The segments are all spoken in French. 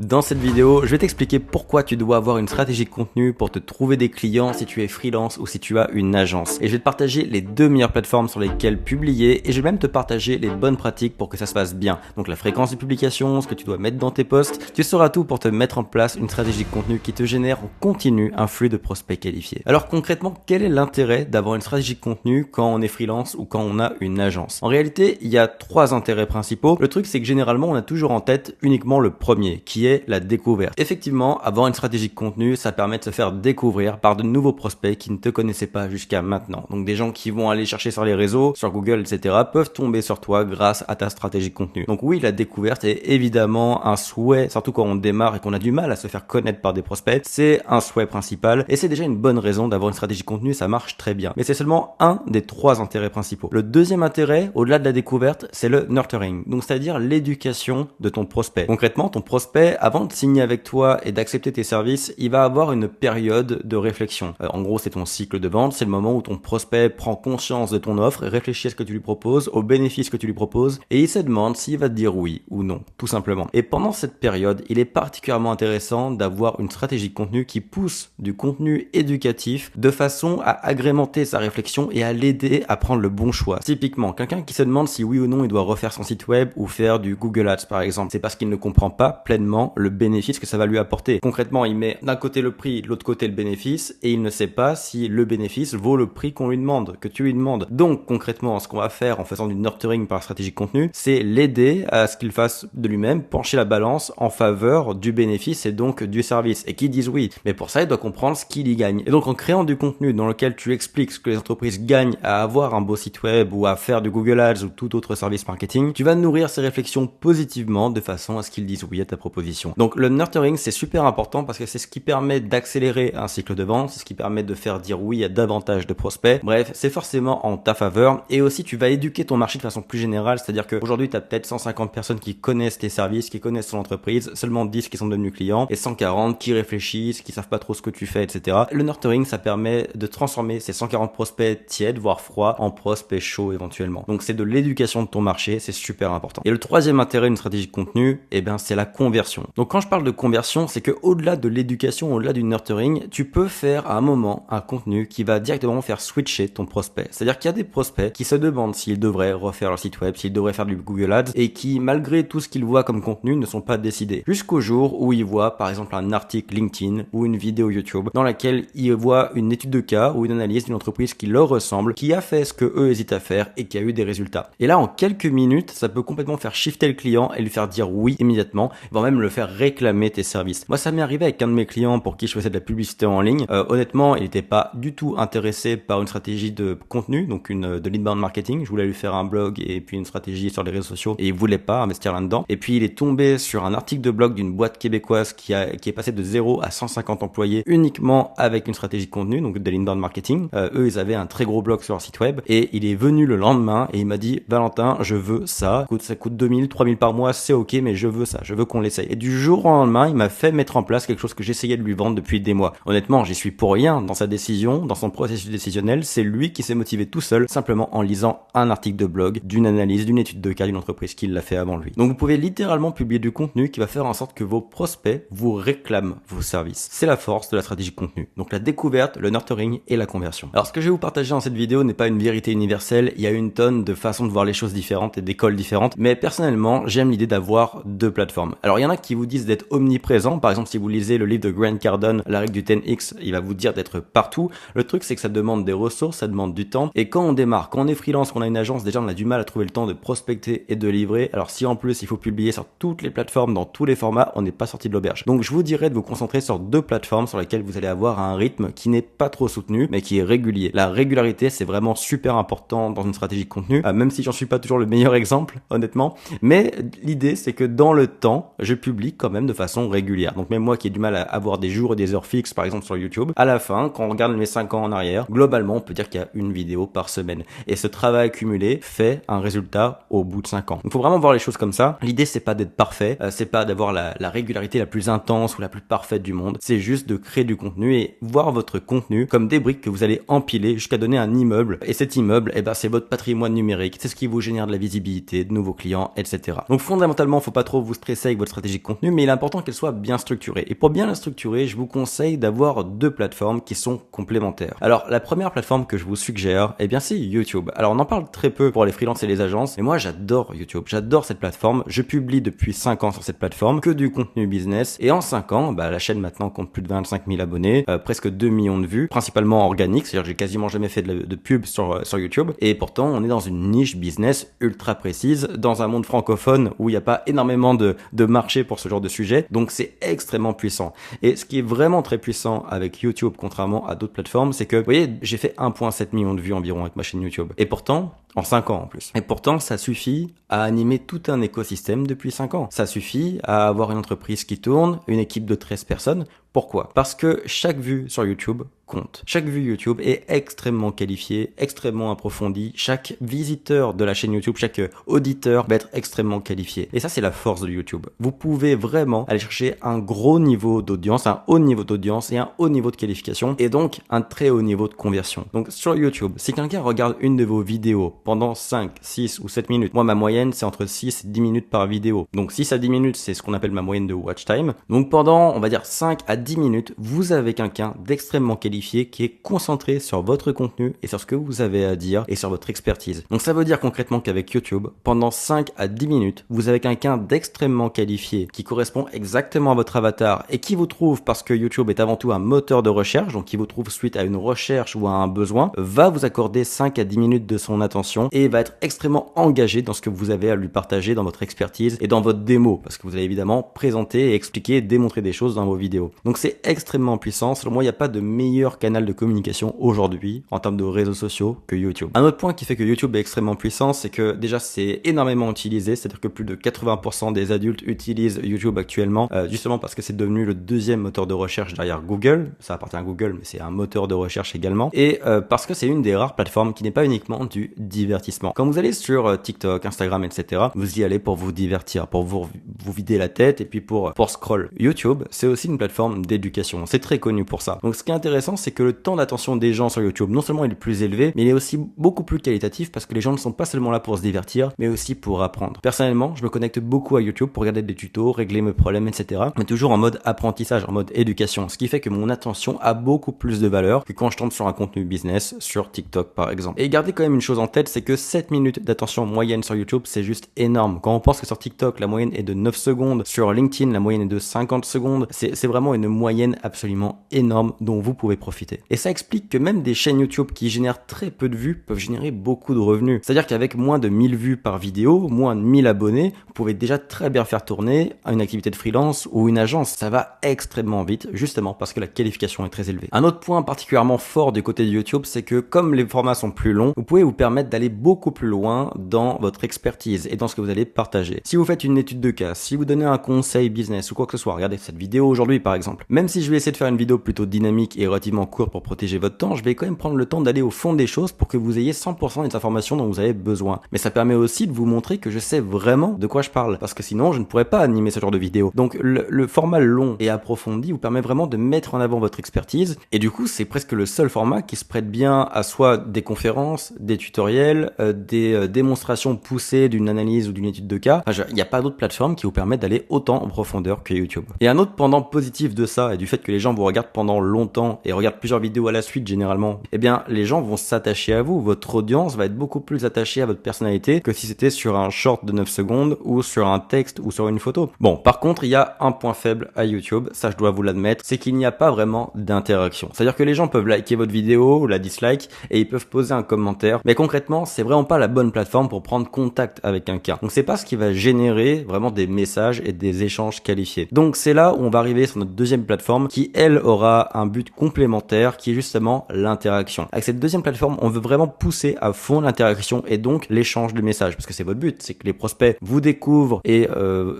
Dans cette vidéo, je vais t'expliquer pourquoi tu dois avoir une stratégie de contenu pour te trouver des clients si tu es freelance ou si tu as une agence. Et je vais te partager les deux meilleures plateformes sur lesquelles publier et je vais même te partager les bonnes pratiques pour que ça se passe bien. Donc la fréquence de publication, ce que tu dois mettre dans tes posts, tu sauras tout pour te mettre en place une stratégie de contenu qui te génère en continu un flux de prospects qualifiés. Alors concrètement, quel est l'intérêt d'avoir une stratégie de contenu quand on est freelance ou quand on a une agence? En réalité, il y a trois intérêts principaux. Le truc, c'est que généralement, on a toujours en tête uniquement le premier, qui est la découverte. Effectivement, avoir une stratégie de contenu, ça permet de se faire découvrir par de nouveaux prospects qui ne te connaissaient pas jusqu'à maintenant. Donc des gens qui vont aller chercher sur les réseaux, sur Google, etc. peuvent tomber sur toi grâce à ta stratégie de contenu. Donc oui, la découverte est évidemment un souhait, surtout quand on démarre et qu'on a du mal à se faire connaître par des prospects. C'est un souhait principal et c'est déjà une bonne raison d'avoir une stratégie de contenu, ça marche très bien. Mais c'est seulement un des trois intérêts principaux. Le deuxième intérêt, au-delà de la découverte, c'est le nurturing. Donc c'est-à-dire l'éducation de ton prospect. Concrètement, ton prospect, avant de signer avec toi et d'accepter tes services, il va avoir une période de réflexion. En gros, c'est ton cycle de vente, c'est le moment où ton prospect prend conscience de ton offre, réfléchit à ce que tu lui proposes, aux bénéfices que tu lui proposes, et il se demande s'il va te dire oui ou non, tout simplement. Et pendant cette période, il est particulièrement intéressant d'avoir une stratégie de contenu qui pousse du contenu éducatif de façon à agrémenter sa réflexion et à l'aider à prendre le bon choix. Typiquement, quelqu'un qui se demande si oui ou non il doit refaire son site web ou faire du Google Ads par exemple, c'est parce qu'il ne comprend pas pleinement le bénéfice que ça va lui apporter. Concrètement, il met d'un côté le prix, de l'autre côté le bénéfice, et il ne sait pas si le bénéfice vaut le prix qu'on lui demande, que tu lui demandes. Donc concrètement, ce qu'on va faire en faisant du nurturing par stratégie de contenu, c'est l'aider à ce qu'il fasse de lui-même pencher la balance en faveur du bénéfice et donc du service, et qu'il dise oui. Mais pour ça, il doit comprendre ce qu'il y gagne. Et donc en créant du contenu dans lequel tu expliques ce que les entreprises gagnent à avoir un beau site web ou à faire du Google Ads ou tout autre service marketing, tu vas nourrir ses réflexions positivement de façon à ce qu'ils disent oui à ta proposition. Donc le nurturing, c'est super important parce que c'est ce qui permet d'accélérer un cycle de vente, c'est ce qui permet de faire dire oui à davantage de prospects. Bref, c'est forcément en ta faveur, et aussi tu vas éduquer ton marché de façon plus générale, c'est-à-dire qu'aujourd'hui tu as peut-être 150 personnes qui connaissent tes services, qui connaissent ton entreprise, seulement 10 qui sont devenus clients et 140 qui réfléchissent, qui savent pas trop ce que tu fais, etc. Le nurturing, ça permet de transformer ces 140 prospects tièdes, voire froids, en prospects chauds éventuellement. Donc c'est de l'éducation de ton marché, c'est super important. Et le troisième intérêt d'une stratégie de contenu, c'est la conversion. Donc quand je parle de conversion, c'est que au-delà de l'éducation, au-delà du nurturing, tu peux faire à un moment un contenu qui va directement faire switcher ton prospect. C'est-à-dire qu'il y a des prospects qui se demandent s'ils devraient refaire leur site web, s'ils devraient faire du Google Ads, et qui, malgré tout ce qu'ils voient comme contenu, ne sont pas décidés. Jusqu'au jour où ils voient, par exemple, un article LinkedIn ou une vidéo YouTube dans laquelle ils voient une étude de cas ou une analyse d'une entreprise qui leur ressemble, qui a fait ce que eux hésitent à faire et qui a eu des résultats. Et là, en quelques minutes, ça peut complètement faire shifter le client et lui faire dire oui immédiatement, voire même le faire réclamer tes services. Moi, ça m'est arrivé avec un de mes clients pour qui je faisais de la publicité en ligne. Honnêtement, il n'était pas du tout intéressé par une stratégie de contenu, donc de l'inbound marketing. Je voulais lui faire un blog et puis une stratégie sur les réseaux sociaux et il voulait pas investir là-dedans. Et puis, il est tombé sur un article de blog d'une boîte québécoise qui est passé de 0 à 150 employés uniquement avec une stratégie de contenu, donc de l'inbound marketing. Eux, ils avaient un très gros blog sur leur site web et il est venu le lendemain et il m'a dit: Valentin, je veux ça. Ça coûte 2000, 3000 par mois, c'est ok, mais je veux ça. Je veux qu'on l'essaye. Et du jour au lendemain, il m'a fait mettre en place quelque chose que j'essayais de lui vendre depuis des mois. Honnêtement, j'y suis pour rien dans sa décision, dans son processus décisionnel. C'est lui qui s'est motivé tout seul, simplement en lisant un article de blog, d'une analyse, d'une étude de cas d'une entreprise qui l'a fait avant lui. Donc vous pouvez littéralement publier du contenu qui va faire en sorte que vos prospects vous réclament vos services. C'est la force de la stratégie de contenu. Donc la découverte, le nurturing et la conversion. Alors ce que je vais vous partager dans cette vidéo n'est pas une vérité universelle. Il y a une tonne de façons de voir les choses différentes et d'écoles différentes. Mais personnellement, j'aime l'idée d'avoir deux plateformes. Alors il y en a qui vous disent d'être omniprésent. Par exemple, si vous lisez le livre de Grant Cardone, La règle du 10X, il va vous dire d'être partout. Le truc, c'est que ça demande des ressources, ça demande du temps. Et quand on démarre, quand on est freelance, qu'on a une agence, déjà on a du mal à trouver le temps de prospecter et de livrer. Alors si en plus il faut publier sur toutes les plateformes, dans tous les formats, on n'est pas sorti de l'auberge. Donc je vous dirais de vous concentrer sur deux plateformes sur lesquelles vous allez avoir un rythme qui n'est pas trop soutenu, mais qui est régulier. La régularité, c'est vraiment super important dans une stratégie de contenu, même si j'en suis pas toujours le meilleur exemple, honnêtement. Mais l'idée, c'est que dans le temps, je publie quand même de façon régulière. Donc même moi qui ai du mal à avoir des jours et des heures fixes, par exemple sur YouTube, à la fin, quand on regarde mes 5 ans en arrière, globalement, on peut dire qu'il y a une vidéo par semaine. Et ce travail accumulé fait un résultat au bout de 5 ans. Donc il faut vraiment voir les choses comme ça. L'idée, c'est pas d'être parfait, c'est pas d'avoir la régularité la plus intense ou la plus parfaite du monde. C'est juste de créer du contenu et voir votre contenu comme des briques que vous allez empiler jusqu'à donner un immeuble. Et cet immeuble, c'est votre patrimoine numérique. C'est ce qui vous génère de la visibilité, de nouveaux clients, etc. Donc fondamentalement, faut pas trop vous stresser avec votre stratégie de contenu, mais il est important qu'elle soit bien structurée. Et pour bien la structurer, je vous conseille d'avoir deux plateformes qui sont complémentaires. Alors, la première plateforme que je vous suggère, eh bien, c'est YouTube. Alors, on en parle très peu pour les freelances et les agences, mais moi, j'adore YouTube. J'adore cette plateforme. Je publie depuis 5 ans sur cette plateforme que du contenu business. Et en 5 ans, la chaîne maintenant compte plus de 25 000 abonnés, presque 2 millions de vues, principalement organiques, c'est-à-dire que j'ai quasiment jamais fait de pub sur YouTube. Et pourtant, on est dans une niche business ultra précise, dans un monde francophone où il n'y a pas énormément de marché pour ce genre de sujet. Donc, c'est extrêmement puissant. Et ce qui est vraiment très puissant avec YouTube, contrairement à d'autres plateformes, c'est que, vous voyez, j'ai fait 1,7 million de vues environ avec ma chaîne YouTube. Et pourtant, en 5 ans en plus. Et pourtant, ça suffit à animer tout un écosystème depuis 5 ans. Ça suffit à avoir une entreprise qui tourne, une équipe de 13 personnes. Pourquoi? Parce que chaque vue sur YouTube compte. Chaque vue YouTube est extrêmement qualifiée, extrêmement approfondie. Chaque visiteur de la chaîne YouTube, chaque auditeur va être extrêmement qualifié. Et ça, c'est la force de YouTube. Vous pouvez vraiment aller chercher un gros niveau d'audience, un haut niveau d'audience et un haut niveau de qualification et donc un très haut niveau de conversion. Donc sur YouTube, si quelqu'un regarde une de vos vidéos pendant 5, 6 ou 7 minutes, moi ma moyenne c'est entre 6 et 10 minutes par vidéo. Donc 6 à 10 minutes, c'est ce qu'on appelle ma moyenne de watch time. Donc pendant, on va dire 5 à 10 minutes, vous avez quelqu'un d'extrêmement qualifié qui est concentré sur votre contenu et sur ce que vous avez à dire et sur votre expertise. Donc ça veut dire concrètement qu'avec YouTube, pendant 5 à 10 minutes, vous avez quelqu'un d'extrêmement qualifié qui correspond exactement à votre avatar et qui vous trouve parce que YouTube est avant tout un moteur de recherche, donc qui vous trouve suite à une recherche ou à un besoin, va vous accorder 5 à 10 minutes de son attention et va être extrêmement engagé dans ce que vous avez à lui partager, dans votre expertise et dans votre démo, parce que vous allez évidemment présenter et expliquer et démontrer des choses dans vos vidéos. Donc c'est extrêmement puissant. Selon moi, il n'y a pas de meilleur canal de communication aujourd'hui en termes de réseaux sociaux que YouTube. Un autre point qui fait que YouTube est extrêmement puissant, c'est que déjà c'est énormément utilisé, c'est-à-dire que plus de 80% des adultes utilisent YouTube actuellement, justement parce que c'est devenu le deuxième moteur de recherche derrière Google. Ça appartient à Google, mais c'est un moteur de recherche également. Et parce que c'est une des rares plateformes qui n'est pas uniquement du divertissement. Quand vous allez sur TikTok, Instagram, etc., vous y allez pour vous divertir, pour vous vider la tête et puis pour scroll. YouTube, c'est aussi une plateforme d'éducation. C'est très connu pour ça. Donc ce qui est intéressant, c'est que le temps d'attention des gens sur YouTube, non seulement il est plus élevé, mais il est aussi beaucoup plus qualitatif parce que les gens ne sont pas seulement là pour se divertir, mais aussi pour apprendre. Personnellement, je me connecte beaucoup à YouTube pour regarder des tutos, régler mes problèmes, etc. Mais toujours en mode apprentissage, en mode éducation. Ce qui fait que mon attention a beaucoup plus de valeur que quand je tombe sur un contenu business sur TikTok par exemple. Et gardez quand même une chose en tête, c'est que 7 minutes d'attention moyenne sur YouTube, c'est juste énorme. Quand on pense que sur TikTok, la moyenne est de 9 secondes, sur LinkedIn, la moyenne est de 50 secondes, c'est vraiment une moyenne absolument énorme dont vous pouvez profiter. Et ça explique que même des chaînes YouTube qui génèrent très peu de vues peuvent générer beaucoup de revenus. C'est-à-dire qu'avec moins de 1000 vues par vidéo, moins de 1000 abonnés, vous pouvez déjà très bien faire tourner une activité de freelance ou une agence. Ça va extrêmement vite, justement parce que la qualification est très élevée. Un autre point particulièrement fort du côté de YouTube, c'est que comme les formats sont plus longs, vous pouvez vous permettre d'aller beaucoup plus loin dans votre expertise et dans ce que vous allez partager. Si vous faites une étude de cas, si vous donnez un conseil business ou quoi que ce soit, regardez cette vidéo aujourd'hui par exemple. Même si je vais essayer de faire une vidéo plutôt dynamique et relativement courte pour protéger votre temps, je vais quand même prendre le temps d'aller au fond des choses pour que vous ayez 100% des informations dont vous avez besoin. Mais ça permet aussi de vous montrer que je sais vraiment de quoi je parle, parce que sinon je ne pourrais pas animer ce genre de vidéo. Donc le format long et approfondi vous permet vraiment de mettre en avant votre expertise, et du coup c'est presque le seul format qui se prête bien à soit des conférences, des tutoriels, des démonstrations poussées d'une analyse ou d'une étude de cas. Enfin, il n'y a pas d'autres plateformes qui vous permettent d'aller autant en profondeur que YouTube. Et un autre pendant positif de ça, et du fait que les gens vous regardent pendant longtemps et regardent plusieurs vidéos à la suite généralement, eh bien les gens vont s'attacher à vous, votre audience va être beaucoup plus attachée à votre personnalité que si c'était sur un short de 9 secondes ou sur un texte ou sur une photo. Bon, par contre, il y a un point faible à YouTube, ça je dois vous l'admettre, c'est qu'il n'y a pas vraiment d'interaction. C'est-à-dire que les gens peuvent liker votre vidéo ou la dislike et ils peuvent poser un commentaire, mais concrètement, c'est vraiment pas la bonne plateforme pour prendre contact avec quelqu'un. Donc c'est pas ce qui va générer vraiment des messages et des échanges qualifiés. Donc c'est là où on va arriver sur notre deuxième plateforme qui elle aura un but complémentaire qui est justement l'interaction. Avec cette deuxième plateforme, on veut vraiment pousser à fond l'interaction et donc l'échange de messages, parce que c'est votre but, c'est que les prospects vous découvrent et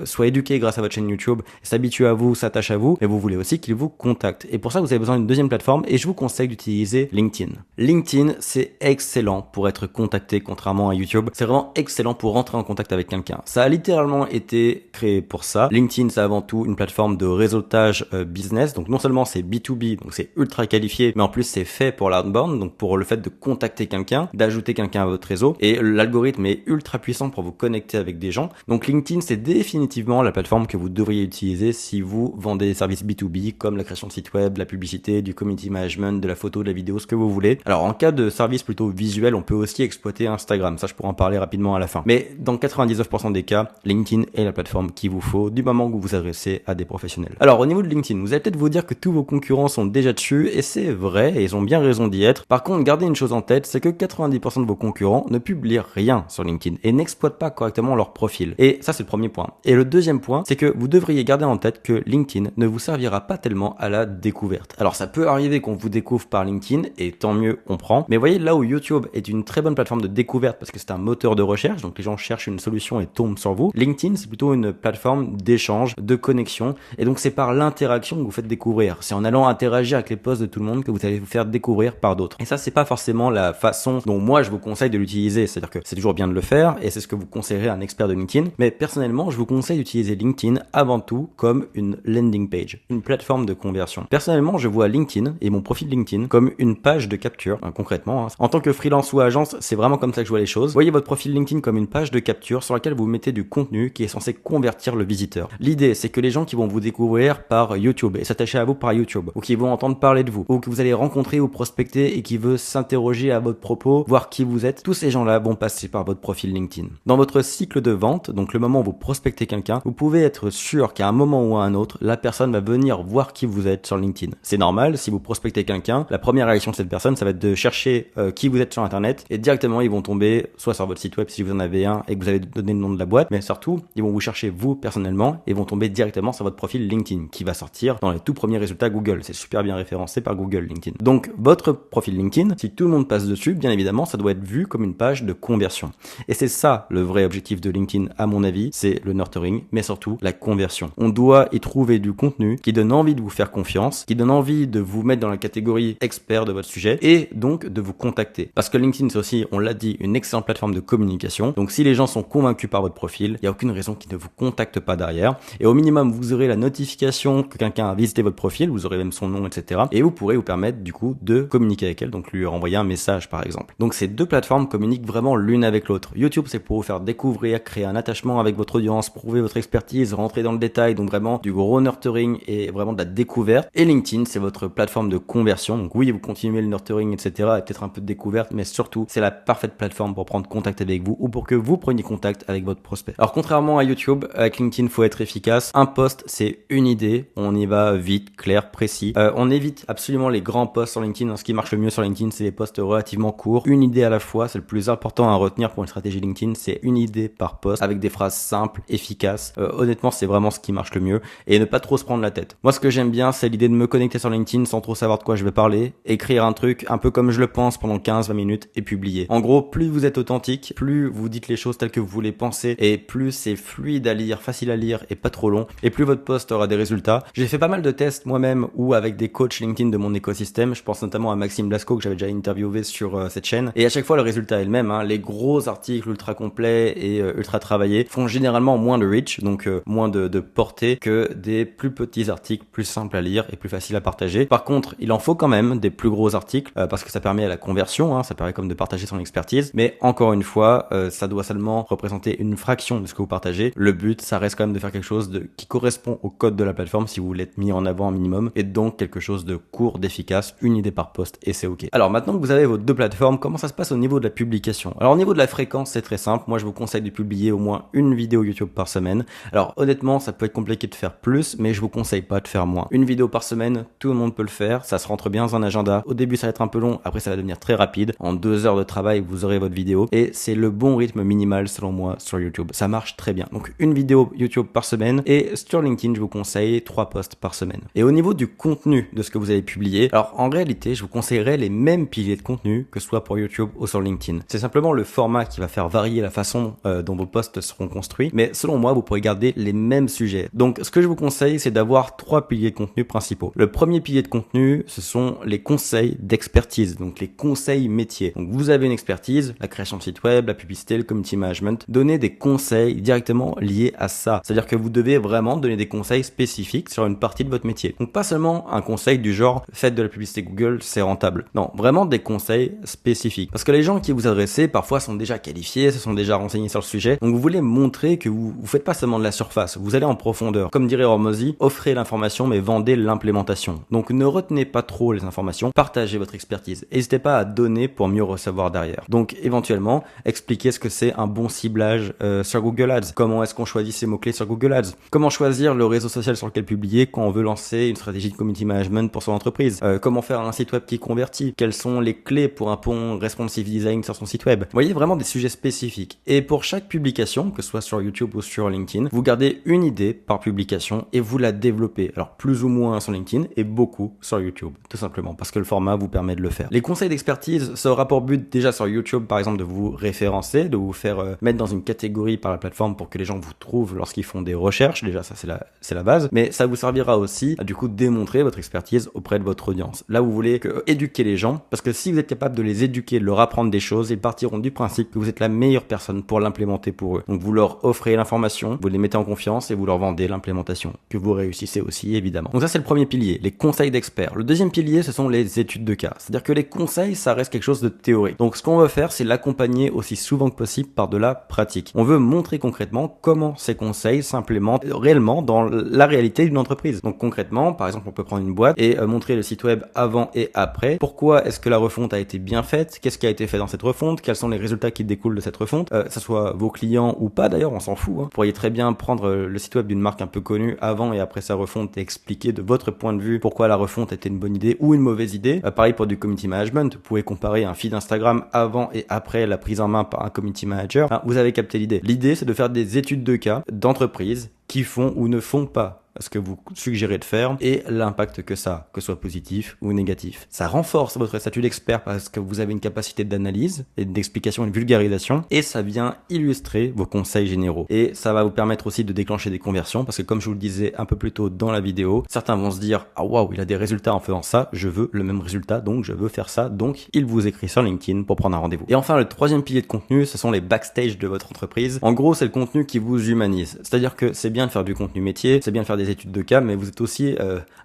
soient éduqués grâce à votre chaîne YouTube, s'habituent à vous, s'attachent à vous, mais vous voulez aussi qu'ils vous contactent. Et pour ça, vous avez besoin d'une deuxième plateforme et je vous conseille d'utiliser LinkedIn. LinkedIn, c'est excellent pour être contacté contacter contrairement à YouTube. C'est vraiment excellent pour rentrer en contact avec quelqu'un. Ça a littéralement été créé pour ça. LinkedIn, c'est avant tout une plateforme de réseautage business. Donc non seulement c'est B2B, donc c'est ultra qualifié, mais en plus c'est fait pour l'outbound, donc pour le fait de contacter quelqu'un, d'ajouter quelqu'un à votre réseau. Et l'algorithme est ultra puissant pour vous connecter avec des gens. Donc LinkedIn, c'est définitivement la plateforme que vous devriez utiliser si vous vendez des services B2B comme la création de sites web, la publicité, du community management, de la photo, de la vidéo, ce que vous voulez. Alors en cas de service plutôt visuel, on peut aussi exploiter Instagram. Ça, je pourrais en parler rapidement à la fin. Mais dans 99% des cas, LinkedIn est la plateforme qu'il vous faut du moment que vous vous adressez à des professionnels. Alors au niveau de LinkedIn, vous allez peut-être vous dire que tous vos concurrents sont déjà dessus, et c'est vrai, et ils ont bien raison d'y être. Par contre, gardez une chose en tête, c'est que 90% de vos concurrents ne publient rien sur LinkedIn et n'exploitent pas correctement leur profil. Et ça, c'est le premier point. Et le deuxième point, c'est que vous devriez garder en tête que LinkedIn ne vous servira pas tellement à la découverte. Alors ça peut arriver qu'on vous découvre par LinkedIn, et tant mieux, on prend. Mais voyez, là où YouTube est une très bonne plateforme de découverte parce que c'est un moteur de recherche, donc les gens cherchent une solution et tombent sur vous, LinkedIn, c'est plutôt une plateforme d'échange, de connexion, et donc c'est par l'interaction que vous faites découvrir. C'est en allant interagir avec les posts de tout le monde que vous allez vous faire découvrir par d'autres. Et ça, c'est pas forcément la façon dont moi je vous conseille de l'utiliser. C'est-à-dire que c'est toujours bien de le faire, et c'est ce que vous conseillerez à un expert de LinkedIn. Mais personnellement, je vous conseille d'utiliser LinkedIn avant tout comme une landing page, une plateforme de conversion. Personnellement, je vois LinkedIn et mon profil LinkedIn comme une page de capture, concrètement. En tant que freelance ou agence, c'est vraiment comme ça que je vois les choses. Voyez votre profil LinkedIn comme une page de capture sur laquelle vous mettez du contenu qui est censé convertir le visiteur. L'idée, c'est que les gens qui vont vous découvrir par YouTube et s'attacher à vous par YouTube, ou qui vont entendre parler de vous, ou que vous allez rencontrer ou prospecter et qui veut s'interroger à votre propos, voir qui vous êtes, tous ces gens-là vont passer par votre profil LinkedIn. Dans votre cycle de vente, donc le moment où vous prospectez quelqu'un, vous pouvez être sûr qu'à un moment ou à un autre, la personne va venir voir qui vous êtes sur LinkedIn. C'est normal, si vous prospectez quelqu'un, la première réaction de cette personne, ça va être de chercher qui vous êtes sur Internet, et directement ils vont tomber soit sur votre site web si vous en avez un et que vous avez donné le nom de la boîte, mais surtout ils vont vous chercher vous personnellement et vont tomber directement sur votre profil LinkedIn qui va sortir dans les tout premiers résultats Google. C'est super bien référencé par Google LinkedIn. Donc votre profil LinkedIn, si tout le monde passe dessus, bien évidemment ça doit être vu comme une page de conversion. Et c'est ça le vrai objectif de LinkedIn à mon avis, c'est le nurturing, mais surtout la conversion. On doit y trouver du contenu qui donne envie de vous faire confiance, qui donne envie de vous mettre dans la catégorie expert de votre sujet et donc de vous contacter. Parce que LinkedIn c'est aussi, on l'a dit, une excellente plateforme de communication. Donc si les gens sont convaincus par votre profil, il n'y a aucune raison qu'ils ne vous contactent pas derrière. Et au minimum, vous aurez la notification que quelqu'un a visité votre profil, vous aurez même son nom, etc. Et vous pourrez vous permettre du coup de communiquer avec elle, donc lui renvoyer un message par exemple. Donc ces deux plateformes communiquent vraiment l'une avec l'autre. YouTube c'est pour vous faire découvrir, créer un attachement avec votre audience, prouver votre expertise, rentrer dans le détail, donc vraiment du gros nurturing et vraiment de la découverte. Et LinkedIn c'est votre plateforme de conversion. Donc oui, vous continuez le nurturing, etc. et peut-être un peu de découverte, mais surtout c'est la parfaite plateforme pour prendre contact avec vous ou pour que vous preniez contact avec votre prospect. Alors contrairement à YouTube, avec LinkedIn faut être efficace. Un post c'est une idée, on y va vite, clair, précis. On évite absolument les grands posts sur LinkedIn. Ce qui marche le mieux sur LinkedIn c'est les posts relativement courts, une idée à la fois. C'est le plus important à retenir pour une stratégie LinkedIn, c'est une idée par post avec des phrases simples, efficaces. Honnêtement c'est vraiment ce qui marche le mieux, et ne pas trop se prendre la tête. Moi ce que j'aime bien c'est l'idée de me connecter sur LinkedIn sans trop savoir de quoi je vais parler, écrire un truc un peu comme je le pense pendant 15-20 minutes et publier. En gros, plus vous êtes authentique, plus vous dites les choses telles que vous les pensez, et plus c'est fluide à lire, facile à lire et pas trop long, et plus votre post aura des résultats. J'ai fait pas mal de tests moi-même ou avec des coachs LinkedIn de mon écosystème. Je pense notamment à Maxime Blasco que j'avais déjà interviewé sur cette chaîne, et à chaque fois le résultat est le même, hein. Les gros articles ultra complets et ultra travaillés font généralement moins de reach, donc moins de portée que des plus petits articles plus simples à lire et plus faciles à partager. Par contre, il en faut quand même des plus gros articles parce que ça permet à la conversion, hein, ça permet comme de partager son expertise, mais encore une fois, ça doit seulement représenter une fraction de ce que vous partagez. Le but, ça reste quand même de faire quelque chose qui correspond au code de la plateforme si vous voulez être mis en avant un minimum, et donc quelque chose de court, d'efficace, une idée par post, et c'est ok. Alors maintenant que vous avez vos deux plateformes, comment ça se passe au niveau de la publication? Alors au niveau de la fréquence, c'est très simple. Moi je vous conseille de publier au moins une vidéo YouTube par semaine. Alors honnêtement, ça peut être compliqué de faire plus, mais je vous conseille pas de faire moins. Une vidéo par semaine, tout le monde peut le faire, ça se rentre bien dans un agenda. Au début ça va être un peu long, après ça va devenir très rapide. En 2 heures de travail, vous aurez votre vidéo, et c'est le bon rythme minimal selon moi sur YouTube. Ça marche très bien. Donc une vidéo YouTube par semaine, et sur LinkedIn, je vous conseille 3 posts par semaine. Et au niveau du contenu de ce que vous allez publier, alors en réalité, je vous conseillerais les mêmes piliers de contenu que ce soit pour YouTube ou sur LinkedIn. C'est simplement le format qui va faire varier la façon dont vos posts seront construits, mais selon moi, vous pourrez garder les mêmes sujets. Donc ce que je vous conseille, c'est d'avoir 3 piliers de contenu principaux. Le premier pilier de contenu, ce sont les conseils d'expertise, donc les conseils métiers. Donc vous avez une une expertise, la création de site web, la publicité, le community management, donnez des conseils directement liés à ça. C'est-à-dire que vous devez vraiment donner des conseils spécifiques sur une partie de votre métier. Donc pas seulement un conseil du genre faites de la publicité Google, c'est rentable. Non, vraiment des conseils spécifiques. Parce que les gens qui vous adressez parfois sont déjà qualifiés, se sont déjà renseignés sur le sujet. Donc vous voulez montrer que vous faites pas seulement de la surface, vous allez en profondeur. Comme dirait Hormozy, offrez l'information mais vendez l'implémentation. Donc ne retenez pas trop les informations, partagez votre expertise. N'hésitez pas à donner pour mieux recevoir derrière. Donc éventuellement, expliquez ce que c'est un bon ciblage sur Google Ads. Comment est-ce qu'on choisit ses mots-clés sur Google Ads? Comment choisir le réseau social sur lequel publier quand on veut lancer une stratégie de community management pour son entreprise? Comment faire un site web qui convertit? Quelles sont les clés pour un bon responsive design sur son site web? Vous voyez, vraiment des sujets spécifiques. Et pour chaque publication, que ce soit sur YouTube ou sur LinkedIn, vous gardez une idée par publication et vous la développez. Alors plus ou moins sur LinkedIn et beaucoup sur YouTube, tout simplement, parce que le format vous permet de le faire. Les conseils d'expertise, ça aura pour but déjà sur YouTube, par exemple, de vous référencer, de vous faire mettre dans une catégorie par la plateforme pour que les gens vous trouvent lorsqu'ils font des recherches. Déjà, ça c'est la base. Mais ça vous servira aussi à du coup démontrer votre expertise auprès de votre audience. Là, vous voulez éduquer les gens, parce que si vous êtes capable de les éduquer, de leur apprendre des choses, ils partiront du principe que vous êtes la meilleure personne pour l'implémenter pour eux. Donc vous leur offrez l'information, vous les mettez en confiance et vous leur vendez l'implémentation, que vous réussissez aussi évidemment. Donc ça c'est le premier pilier, les conseils d'experts. Le deuxième pilier, ce sont les études de cas. C'est-à-dire que les conseils, ça reste quelque chose de théorique. Donc ce qu'on veut faire, c'est l'accompagner aussi souvent que possible par de la pratique. On veut montrer concrètement comment ces conseils s'implémentent réellement dans la réalité d'une entreprise. Donc concrètement, par exemple, on peut prendre une boîte et montrer le site web avant et après. Pourquoi est-ce que la refonte a été bien faite? Qu'est-ce qui a été fait dans cette refonte? Quels sont les résultats qui découlent de cette refonte? Ça soit vos clients ou pas d'ailleurs, on s'en fout. Vous pourriez très bien prendre le site web d'une marque un peu connue avant et après sa refonte et expliquer de votre point de vue pourquoi la refonte était une bonne idée ou une mauvaise idée. Pareil pour du community management, vous pouvez comparer un feed Instagram avant et après la prise en main par un community manager. Vous avez capté l'idée. L'idée, c'est de faire des études de cas d'entreprises qui font ou ne font pas ce que vous suggérez de faire et l'impact que ça, que ce soit positif ou négatif. Ça renforce votre statut d'expert parce que vous avez une capacité d'analyse et d'explication et de vulgarisation et ça vient illustrer vos conseils généraux. Et ça va vous permettre aussi de déclencher des conversions parce que comme je vous le disais un peu plus tôt dans la vidéo, certains vont se dire « Ah waouh, il a des résultats en faisant ça, je veux le même résultat, donc je veux faire ça. » Donc, il vous écrit sur LinkedIn pour prendre un rendez-vous. Et enfin, le troisième pilier de contenu, ce sont les backstage de votre entreprise. En gros, c'est le contenu qui vous humanise. C'est-à-dire que c'est bien de faire du contenu métier, c'est bien de faire des études de cas, mais vous êtes aussi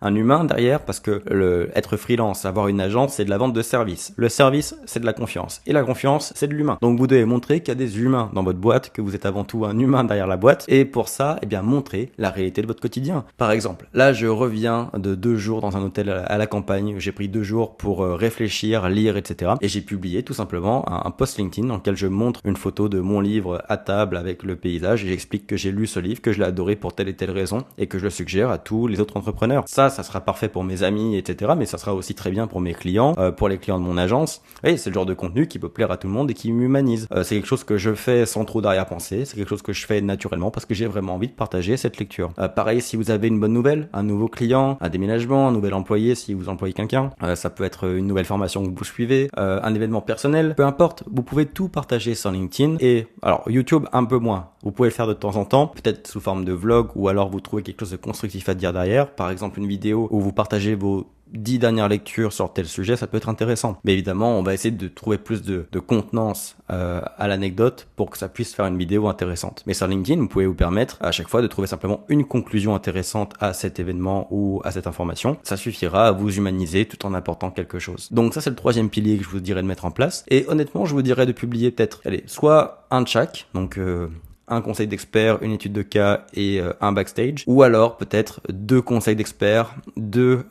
un humain derrière parce que être freelance, avoir une agence, c'est de la vente de services. Le service, c'est de la confiance. Et la confiance, c'est de l'humain. Donc vous devez montrer qu'il y a des humains dans votre boîte, que vous êtes avant tout un humain derrière la boîte. Et pour ça, eh bien, montrer la réalité de votre quotidien. Par exemple, là, je reviens de 2 jours dans un hôtel à la campagne. J'ai pris 2 jours pour réfléchir, lire, etc. Et j'ai publié tout simplement un post LinkedIn dans lequel je montre une photo de mon livre à table avec le paysage et j'explique que j'ai lu ce livre, que je l'ai adoré pour telle et telle raison et que je le suggère à tous les autres entrepreneurs. Ça sera parfait pour mes amis, etc. Mais ça sera aussi très bien pour mes clients, pour les clients de mon agence. Et c'est le genre de contenu qui peut plaire à tout le monde et qui m'humanise. C'est quelque chose que je fais sans trop d'arrière-pensée. C'est quelque chose que je fais naturellement parce que j'ai vraiment envie de partager cette lecture. Pareil, si vous avez une bonne nouvelle, un nouveau client, un déménagement, un nouvel employé, si vous employez quelqu'un, ça peut être une nouvelle formation que vous suivez, un événement personnel, peu importe. Vous pouvez tout partager sur LinkedIn et alors YouTube un peu moins. Vous pouvez le faire de temps en temps, peut-être sous forme de vlog ou alors vous trouvez quelque chose de constructif à dire derrière. Par exemple, une vidéo où vous partagez vos 10 dernières lectures sur tel sujet, ça peut être intéressant. Mais évidemment, on va essayer de trouver plus de contenance à l'anecdote pour que ça puisse faire une vidéo intéressante. Mais sur LinkedIn, vous pouvez vous permettre à chaque fois de trouver simplement une conclusion intéressante à cet événement ou à cette information. Ça suffira à vous humaniser tout en apportant quelque chose. Donc ça, c'est le troisième pilier que je vous dirais de mettre en place. Et honnêtement, je vous dirais de publier peut-être, soit un de chaque, donc un conseil d'expert, une étude de cas et un backstage, ou alors peut-être 2 conseils d'expert, 2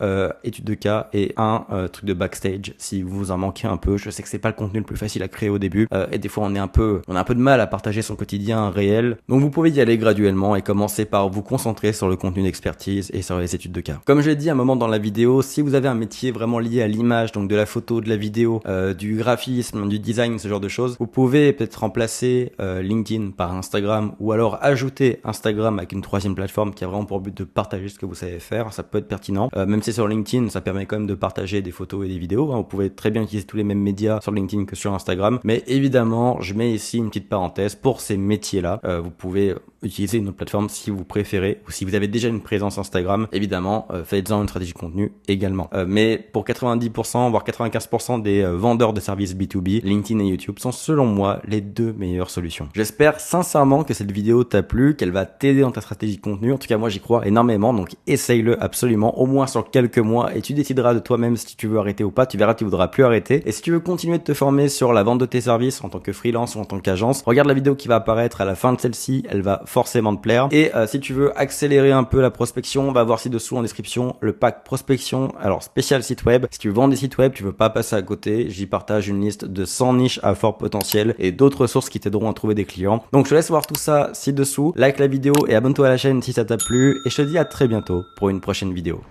études de cas et un truc de backstage si vous en manquez un peu. Je sais que c'est pas le contenu le plus facile à créer au début et des fois on a un peu de mal à partager son quotidien réel. Donc vous pouvez y aller graduellement et commencer par vous concentrer sur le contenu d'expertise et sur les études de cas. Comme je l'ai dit un moment dans la vidéo, si vous avez un métier vraiment lié à l'image, donc de la photo, de la vidéo, du graphisme, du design, ce genre de choses, vous pouvez peut-être remplacer LinkedIn par Instagram ou alors ajouter Instagram avec une 3e plateforme qui a vraiment pour but de partager ce que vous savez faire. Ça peut être pertinent. Même si sur LinkedIn, ça permet quand même de partager des photos et des vidéos. Vous pouvez très bien utiliser tous les mêmes médias sur LinkedIn que sur Instagram. Mais évidemment, je mets ici une petite parenthèse pour ces métiers-là. Vous pouvez utiliser une autre plateforme si vous préférez, ou si vous avez déjà une présence Instagram, évidemment, faites-en une stratégie de contenu également. Mais pour 90%, voire 95% des vendeurs de services B2B, LinkedIn et YouTube sont selon moi les deux meilleures solutions. J'espère sincèrement que cette vidéo t'a plu, qu'elle va t'aider dans ta stratégie de contenu. En tout cas, moi j'y crois énormément, donc essaye-le absolument, au moins sur quelques mois, et tu décideras de toi-même si tu veux arrêter ou pas. Tu verras, tu voudras plus arrêter. Et si tu veux continuer de te former sur la vente de tes services en tant que freelance ou en tant qu'agence, regarde la vidéo qui va apparaître à la fin de celle-ci, elle va forcément te plaire. Et si tu veux accélérer un peu la prospection, va voir ci-dessous en description le pack prospection, alors spécial site web. Si tu vends des sites web, tu veux pas passer à côté, j'y partage une liste de 100 niches à fort potentiel et d'autres ressources qui t'aideront à trouver des clients. Donc je te laisse voir tout ça ci-dessous, like la vidéo et abonne-toi à la chaîne si ça t'a plu, et je te dis à très bientôt pour une prochaine vidéo.